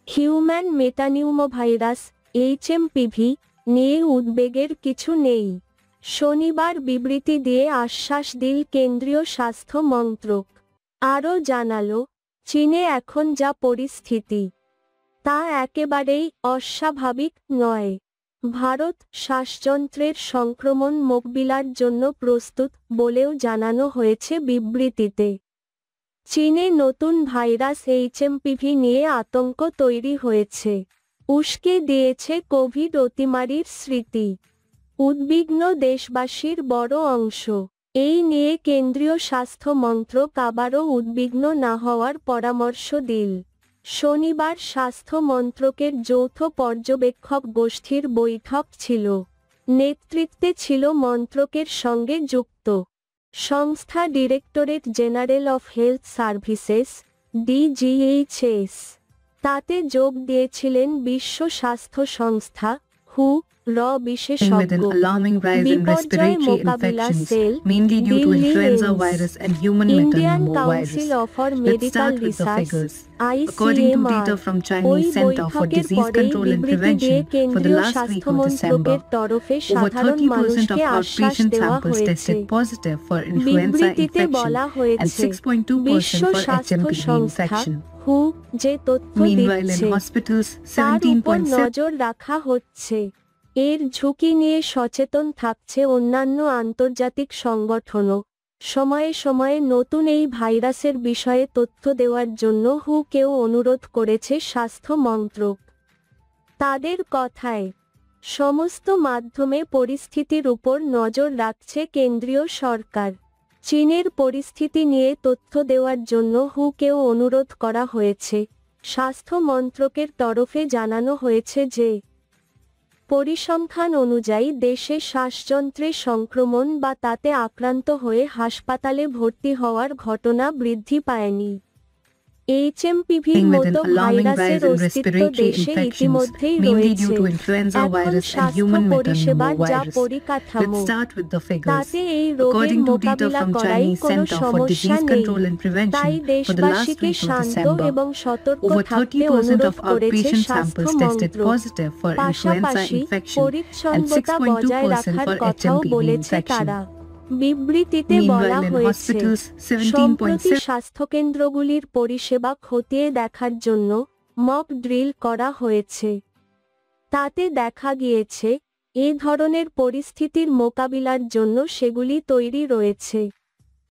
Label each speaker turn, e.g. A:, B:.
A: Human metapneumovirus HMPV নিয়ে উদ্বেগের কিছু নেই। শনিবার বিবৃতি দিয়ে আশ্বাস দিল কেন্দ্রীয় স্বাস্থ্য মন্ত্রক। আরও জানালো, চীনে এখন যা পরিস্থিতি তা একেবারেই অস্বাভাবিক নয়। ভারত শ্বাসযন্ত্রের সংক্রমণ মোকাবিলার জন্য প্রস্তুত বলেও জানানো হয়েছে বিবৃতিতে। চীনে নতুন ভাইরাস এইচএমপিভি নিয়ে আতঙ্ক তৈরি হয়েছে, উস্কে দিয়েছে কোভিড অতিমারির স্মৃতি। উদ্বিগ্ন দেশবাসীর বড় অংশ। এই নিয়ে কেন্দ্রীয় স্বাস্থ্য মন্ত্রক আবারও উদ্বিগ্ন না হওয়ার পরামর্শ দিল। শনিবার স্বাস্থ্য মন্ত্রকের যৌথ পর্যবেক্ষক গোষ্ঠীর বৈঠক ছিল। নেতৃত্বে ছিল মন্ত্রকের সঙ্গে যুক্ত সংস্থা directorate general of health services DGHS. তাতে যোগ দিয়েছিলেন বিশ্ব স্বাস্থ্য সংস্থা হু র বিশেষজ্ঞ, বিপর্যয় মোকাবিলা cell, Delhi AIIMS, Indian council of medical research ICMR. ওই বৈঠকের পরেই বিবৃতি দিয়ে কেন্দ্রীয় স্বাস্থ্য মন্ত্রকের তরফে সাধারণ মানুষকে আশ্বাস দেওয়া হয়েছে। বিবৃতিতে বলা হয়েছে, বিশ্ব স্বাস্থ্য সংস্থা হু যে তথ্য দিচ্ছে তার উপর নজর রাখা হচ্ছে। এর ঝুঁকি নিয়ে সচেতন থাকছে অন্যান্য আন্তর্জাতিক সংগঠনও। সময়ে সময়ে নতুন এই ভাইরাসের বিষয়ে তথ্য দেওয়ার জন্য হুকেও অনুরোধ করেছে স্বাস্থ্য মন্ত্রক। তাদের কথায়, সমস্ত মাধ্যমে পরিস্থিতির উপর নজর রাখছে কেন্দ্রীয় সরকার। চীনের পরিস্থিতি নিয়ে তথ্য দেওয়ার জন্য হুকেও অনুরোধ করা হয়েছে। স্বাস্থ্য মন্ত্রকের তরফে জানানো হয়েছে যে, পরিসংখ্যান অনুযায়ী দেশে শ্বাসযন্ত্রে সংক্রমণ বা তাতে আক্রান্ত হয়ে হাসপাতালে ভর্তি হওয়ার ঘটনা বৃদ্ধি পায়নি। এইচএমপিভির মতো ভাইরাসের অস্তিত্ব দেশে ইতিমধ্যেই রয়েছে। এখন স্বাস্থ্য পরিষেবার যা পরিকাঠামো, তাতে এই রোগের মোকাবিলা করাই কোনো সমস্যা নেই। তাই দেশবাসীকে শান্ত এবং সতর্ক থাকতে অনুরোধ করেছে স্বাস্থ্য মন্ত্রক। পাশাপাশি পরিচ্ছন্নতা বজায় রাখার কথাও বলেছে তারা। বিবৃতিতে বলা হয়েছে, সম্প্রতি স্বাস্থ্যকেন্দ্রগুলির পরিষেবা খতিয়ে দেখার জন্য মক ড্রিল করা হয়েছে। তাতে দেখা গিয়েছে, এ ধরনের পরিস্থিতির মোকাবিলার জন্য সেগুলি তৈরি রয়েছে।